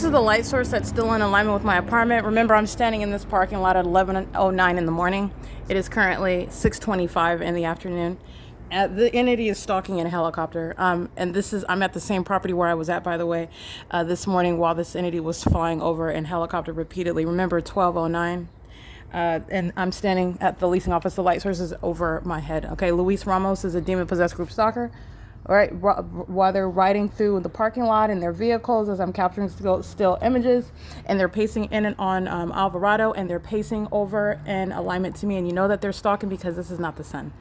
This is the light source that's still in alignment with my apartment. Remember, I'm standing in this parking lot at 11:09 in the morning. It is currently 6:25 in the afternoon. The entity is stalking in a helicopter. And I'm at the same property where I was at, by the way, this morning while this entity was flying over in helicopter repeatedly. Remember, 12:09. And I'm standing at the leasing office. The light source is over my head. Okay, Luis Ramos is a demon-possessed group stalker. All right, while they're riding through the parking lot in their vehicles, as I'm capturing still images, and they're pacing in and on Alvarado, and they're pacing over in alignment to me, and you know that they're stalking because this is not the sun.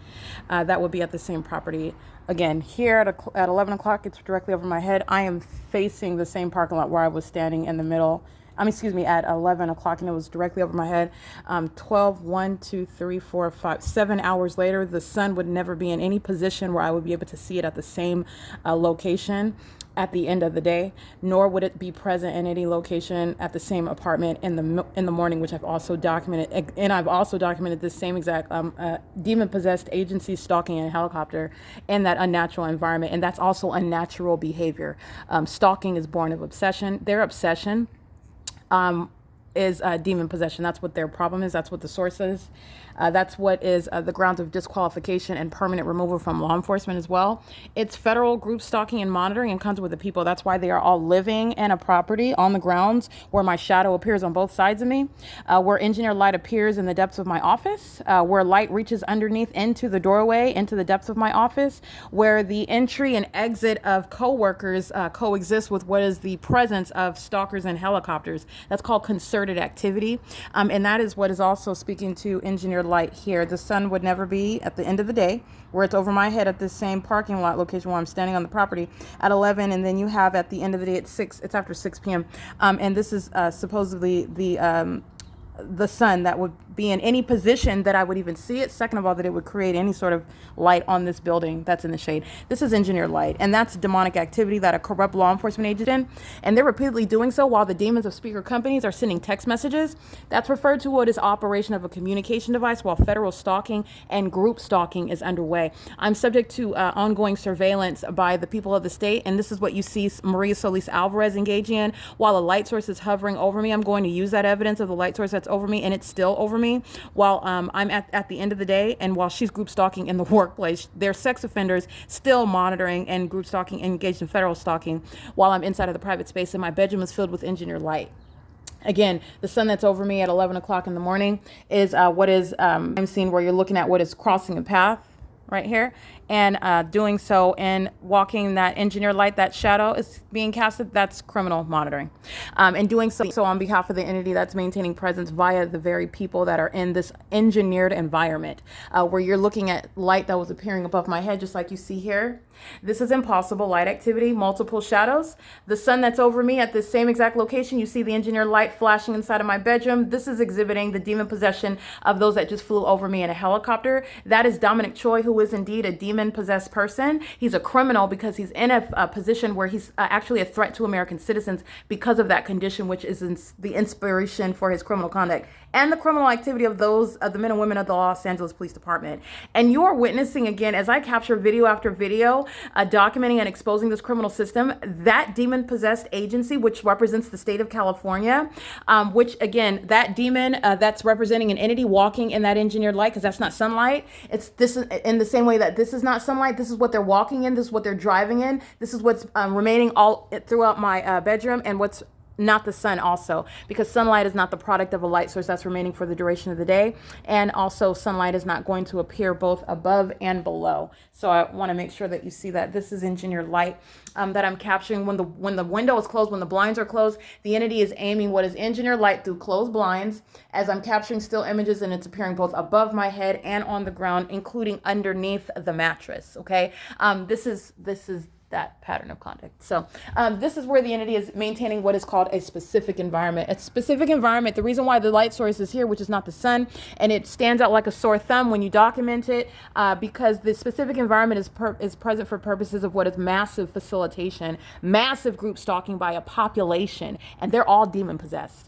That would be at the same property. Again, here at 11 o'clock, it's directly over my head. I am facing the same parking lot where I was standing in the middle. At 11 o'clock, and it was directly over my head. 12, 1, 2, 3, 4, 5, 7 hours later, the sun would never be in any position where I would be able to see it at the same location at the end of the day, nor would it be present in any location at the same apartment in the morning, which I've also documented. And I've also documented this same exact demon-possessed agency stalking in a helicopter in that unnatural environment, and that's also unnatural behavior. Stalking is born of obsession. Their obsession is demon possession. That's what their problem is. That's what the source is. That's what is the grounds of disqualification and permanent removal from law enforcement as well. It's federal group stalking and monitoring and comes with the people. That's why they are all living in a property on the grounds where my shadow appears on both sides of me, where engineered light appears in the depths of my office, where light reaches underneath into the doorway, into the depths of my office, where the entry and exit of coworkers coexist with what is the presence of stalkers and helicopters. That's called concerted activity. And that is what is also speaking to engineered light here. The sun would never be at the end of the day where it's over my head at this same parking lot location where I'm standing on the property at 11, and then you have at the end of the day at 6. It's after 6 p.m. And this is supposedly the sun that would be in any position that I would even see it. Second of all, that it would create any sort of light on this building that's in the shade. This is engineered light, and that's demonic activity that a corrupt law enforcement agent in, and they're repeatedly doing so while the demons of speaker companies are sending text messages. That's referred to what is operation of a communication device while federal stalking and group stalking is underway. I'm subject to ongoing surveillance by the people of the state, and this is what you see Maria Solis Alvarez engaging in while a light source is hovering over me. I'm going to use that evidence of the light source that's over me, and it's still over me while I'm at the end of the day, and while she's group stalking in the workplace. They're sex offenders still monitoring and group stalking, engaged in federal stalking while I'm inside of the private space, and my bedroom is filled with engineered light. Again, the sun that's over me at 11 o'clock in the morning is what is I'm seeing where you're looking at what is crossing a path right here, and doing so and walking that engineered light, that shadow is being casted. That's criminal monitoring, and doing so on behalf of the entity that's maintaining presence via the very people that are in this engineered environment, where you're looking at light that was appearing above my head, just like you see here. This is impossible light activity, multiple shadows. The sun that's over me at this same exact location, you see the engineered light flashing inside of my bedroom. This is exhibiting the demon possession of those that just flew over me in a helicopter. That is Dominic Choi, who is indeed a demon-possessed person. He's a criminal because he's in a position where he's actually a threat to American citizens because of that condition, which is the inspiration for his criminal conduct and the criminal activity of those of the men and women of the Los Angeles Police Department. And you are witnessing, again, as I capture video after video, documenting and exposing this criminal system, that demon-possessed agency, which represents the state of California, which, again, that demon that's representing an entity walking in that engineered light, because that's not sunlight. It's this in the same way that this is not sunlight. This is what they're walking in. This is what they're driving in. This is what's remaining all throughout my bedroom, and what's not the sun also, because sunlight is not the product of a light source that's remaining for the duration of the day, and also sunlight is not going to appear both above and below. So I want to make sure that you see that this is engineered light that I'm capturing. When the window is closed, when the blinds are closed, the entity is aiming what is engineered light through closed blinds as I'm capturing still images, and it's appearing both above my head and on the ground, including underneath the mattress. Okay, this is that pattern of conduct. So this is where the entity is maintaining what is called a specific environment. A specific environment, the reason why the light source is here, which is not the sun, and it stands out like a sore thumb when you document it, because the specific environment is present for purposes of what is massive facilitation, massive group stalking by a population, and they're all demon possessed.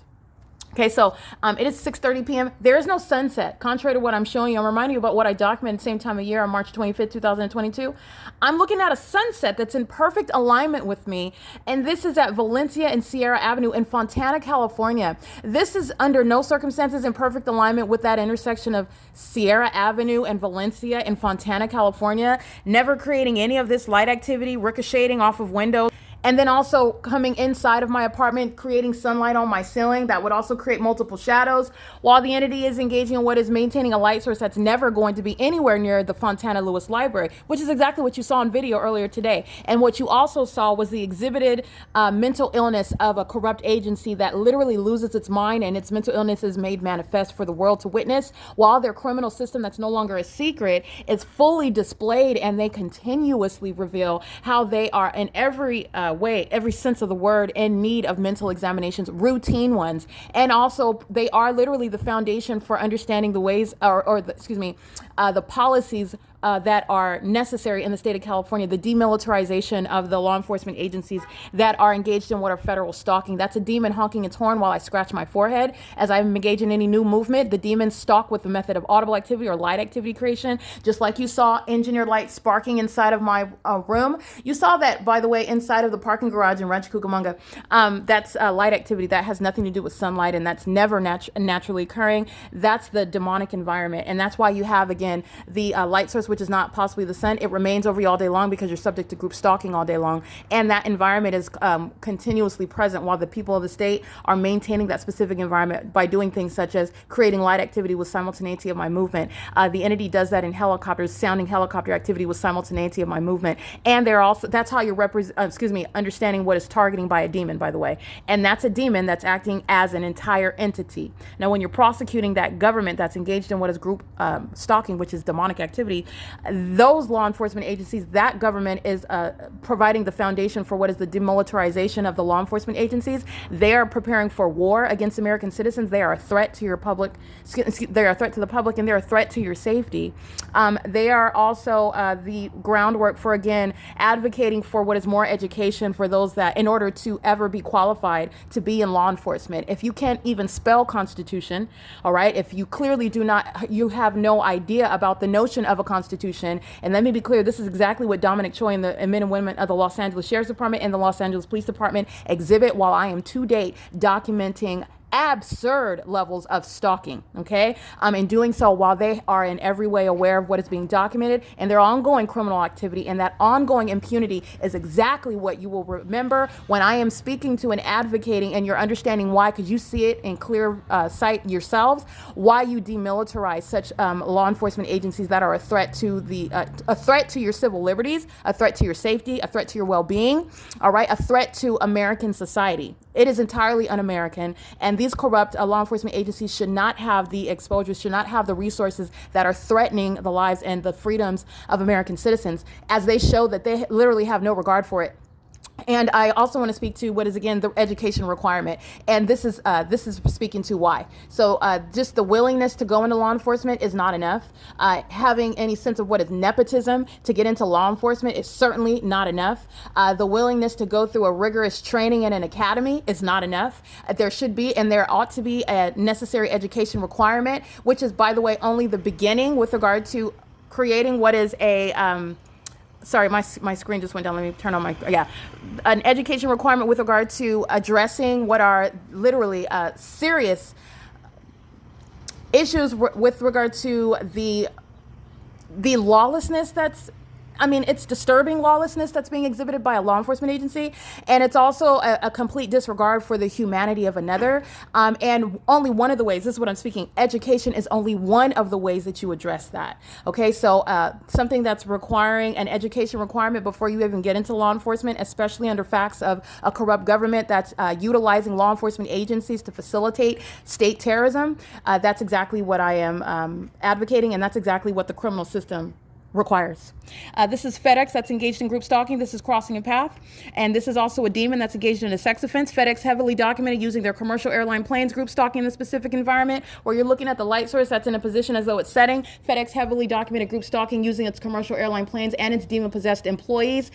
Okay, so it is 6:30 p.m. There is no sunset. Contrary to what I'm showing you, I'm reminding you about what I documented the same time of year on March 25th, 2022. I'm looking at a sunset that's in perfect alignment with me, and this is at Valencia and Sierra Avenue in Fontana, California. This is under no circumstances in perfect alignment with that intersection of Sierra Avenue and Valencia in Fontana, California, never creating any of this light activity ricocheting off of windows. And then also coming inside of my apartment, creating sunlight on my ceiling that would also create multiple shadows, while the entity is engaging in what is maintaining a light source that's never going to be anywhere near the Fontana Lewis Library, which is exactly what you saw in video earlier today. And what you also saw was the exhibited mental illness of a corrupt agency that literally loses its mind, and its mental illness is made manifest for the world to witness, while their criminal system that's no longer a secret is fully displayed, and they continuously reveal how they are in every way, every sense of the word, in need of mental examinations, routine ones. And also they are literally the foundation for understanding the ways the policies that are necessary in the state of California, the demilitarization of the law enforcement agencies that are engaged in what are federal stalking. That's a demon honking its horn while I scratch my forehead. As I'm engaged in any new movement, the demons stalk with the method of audible activity or light activity creation, just like you saw engineered light sparking inside of my room. You saw that, by the way, inside of the parking garage in Rancho Cucamonga. That's light activity that has nothing to do with sunlight, and that's never naturally occurring. That's the demonic environment, and that's why you have, again, the light source, which is not possibly the sun. It remains over you all day long because you're subject to group stalking all day long. And that environment is continuously present while the people of the state are maintaining that specific environment by doing things such as creating light activity with simultaneity of my movement. The entity does that in helicopters, sounding helicopter activity with simultaneity of my movement. And they're also, that's how you're understanding what is targeting by a demon, by the way. And that's a demon that's acting as an entire entity. Now, when you're prosecuting that government that's engaged in what is group stalking, which is demonic activity, those law enforcement agencies, that government is providing the foundation for what is the demilitarization of the law enforcement agencies. They are preparing for war against American citizens. They are a threat to your public. They are a threat to the public, and they're a threat to your safety. They are also the groundwork for, again, advocating for what is more education for those that, in order to ever be qualified to be in law enforcement. If you can't even spell Constitution, all right, if you clearly do not, you have no idea about the notion of a Constitution. And let me be clear, this is exactly what Dominic Choi and the men and women of the Los Angeles Sheriff's Department and the Los Angeles Police Department exhibit while I am to date documenting absurd levels of stalking, okay? In doing so while they are in every way aware of what is being documented and their ongoing criminal activity, and that ongoing impunity is exactly what you will remember when I am speaking to and advocating, and you're understanding why, because you see it in clear sight yourselves, why you demilitarize such law enforcement agencies that are a threat to a threat to your civil liberties, a threat to your safety, a threat to your well-being, all right, a threat to American society. It is entirely un-American, and these corrupt law enforcement agencies should not have the exposure, should not have the resources that are threatening the lives and the freedoms of American citizens, as they show that they literally have no regard for it. And I also want to speak to what is, again, the education requirement. And this is speaking to why. So just the willingness to go into law enforcement is not enough. Having any sense of what is nepotism to get into law enforcement is certainly not enough. The willingness to go through a rigorous training in an academy is not enough. There should be, and there ought to be, a necessary education requirement, which is, by the way, only the beginning with regard to creating what is a sorry, my screen just went down. Let me turn on an education requirement with regard to addressing what are literally serious issues with regard to the lawlessness that's, it's disturbing lawlessness that's being exhibited by a law enforcement agency. And it's also a complete disregard for the humanity of another. And only one of the ways, this is what I'm speaking, education is only one of the ways that you address that. Okay, so something that's requiring an education requirement before you even get into law enforcement, especially under facts of a corrupt government that's utilizing law enforcement agencies to facilitate state terrorism. That's exactly what I am advocating, and that's exactly what the criminal system requires. This is FedEx that's engaged in group stalking. This is crossing a path. And this is also a demon that's engaged in a sex offense. FedEx heavily documented using their commercial airline planes, group stalking in the specific environment where you're looking at the light source that's in a position as though it's setting. FedEx heavily documented group stalking using its commercial airline planes and its demon-possessed employees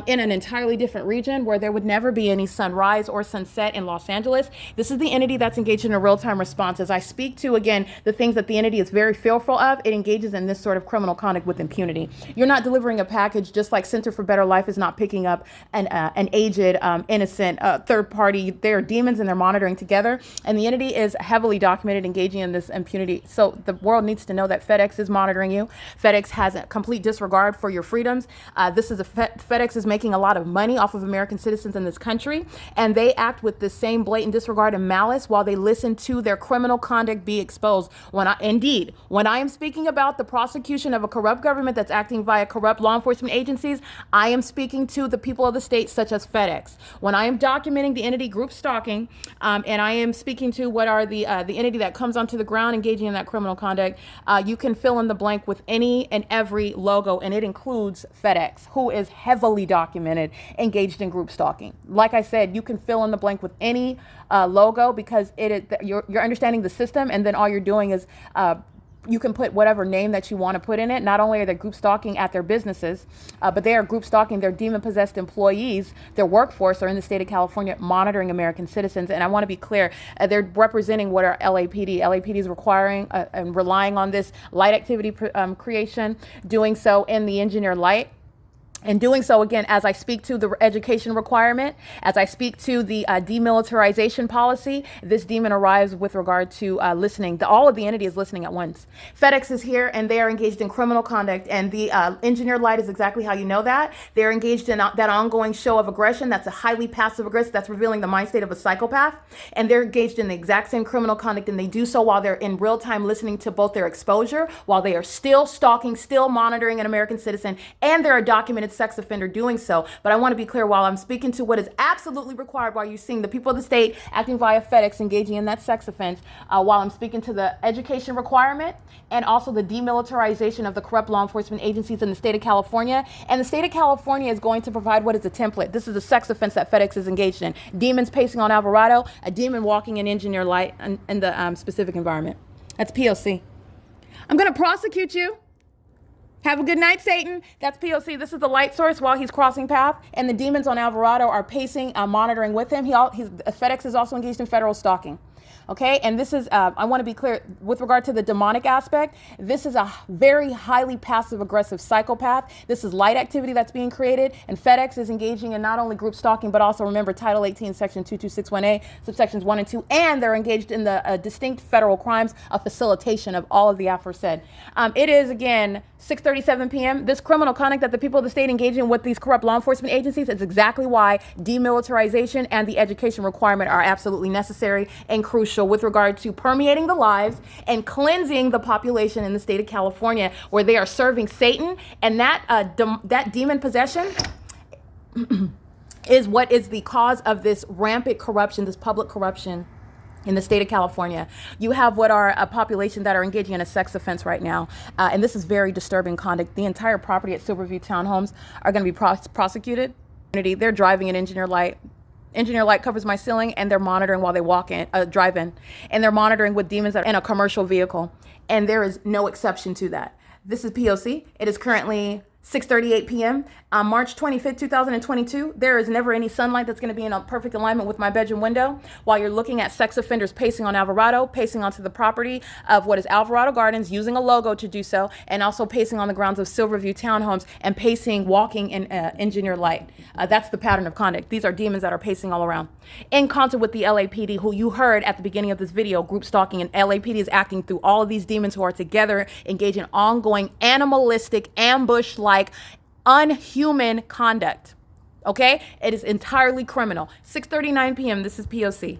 in an entirely different region where there would never be any sunrise or sunset in Los Angeles. This is the entity that's engaged in a real-time response. As I speak to, again, the things that the entity is very fearful of, it engages in this sort of criminal conduct with impunity. You're not delivering a package, just like Center for Better Life is not picking up an aged, innocent third party. They are demons and they're monitoring together. And the entity is heavily documented engaging in this impunity. So the world needs to know that FedEx is monitoring you. FedEx has a complete disregard for your freedoms. FedEx is making a lot of money off of American citizens in this country. And they act with the same blatant disregard and malice while they listen to their criminal conduct be exposed. When I am speaking about the prosecution of a corrupt government that's acting via corrupt law enforcement agencies, I am speaking to the people of the state, such as FedEx. When I am documenting the entity group stalking, and I am speaking to what are the entity that comes onto the ground engaging in that criminal conduct, you can fill in the blank with any and every logo, and it includes FedEx, who is heavily documented engaged in group stalking. Like I said, you can fill in the blank with any logo because you're understanding the system, and then all you're doing is you can put whatever name that you want to put in it. Not only are they group stalking at their businesses, but they are group stalking their demon-possessed employees. Their workforce are in the state of California monitoring American citizens. And I want to be clear, they're representing what our LAPD. LAPD is requiring and relying on this light activity creation, doing so in the engineer light. And doing so, again, as I speak to the education requirement, as I speak to the demilitarization policy, this demon arrives with regard to listening. All of the entity is listening at once. FedEx is here, and they are engaged in criminal conduct. And the engineered light is exactly how you know that. They're engaged in that ongoing show of aggression. That's a highly passive aggressive. That's revealing the mind state of a psychopath. And they're engaged in the exact same criminal conduct, and they do so while they're in real time listening to both their exposure, while they are still stalking, still monitoring an American citizen, and they're a documented sex offender doing so. But I want to be clear, while I'm speaking to what is absolutely required, while you're seeing the people of the state acting via FedEx engaging in that sex offense, while I'm speaking to the education requirement and also the demilitarization of the corrupt law enforcement agencies in the state of California. And the state of California is going to provide what is a template. This is a sex offense that FedEx is engaged in. Demons pacing on Alvarado, a demon walking in engineer light in the specific environment. That's P.O.C. I'm going to prosecute you. Have a good night, Satan. That's P.O.C. This is the light source while he's crossing path, and the demons on Alvarado are pacing, monitoring with him. FedEx is also engaged in federal stalking. Okay, and this is, I want to be clear, with regard to the demonic aspect, this is a very highly passive-aggressive psychopath. This is light activity that's being created, and FedEx is engaging in not only group stalking, but also, remember, Title 18, Section 2261A, subsections 1 and 2, and they're engaged in the distinct federal crimes of facilitation of all of the aforesaid. It is, again, 6:37 p.m. This criminal conduct that the people of the state engage in with these corrupt law enforcement agencies is exactly why demilitarization and the education requirement are absolutely necessary and crucial with regard to permeating the lives and cleansing the population in the state of California, where they are serving Satan. And that demon possession is what is the cause of this rampant corruption, this public corruption in the state of California. You have what are a population that are engaging in a sex offense right now. And this is very disturbing conduct. The entire property at Silverview Townhomes are going to be prosecuted. They're driving an engineer light. Engineer light covers my ceiling, and they're monitoring while they drive in. And they're monitoring with demons that are in a commercial vehicle. And there is no exception to that. This is P.O.C. It is currently 6:38 p.m. on March 25th, 2022. There is never any sunlight that's going to be in a perfect alignment with my bedroom window while you're looking at sex offenders pacing on Alvarado, pacing onto the property of what is Alvarado Gardens, using a logo to do so, and also pacing on the grounds of Silverview Townhomes and walking in engineer light. That's the pattern of conduct. These are demons that are pacing all around. In concert with the LAPD, who you heard at the beginning of this video, group stalking, and LAPD is acting through all of these demons who are together engaged in ongoing animalistic, ambush-like, unhuman conduct. Okay? It is entirely criminal. 6:39 p.m. This is P.O.C.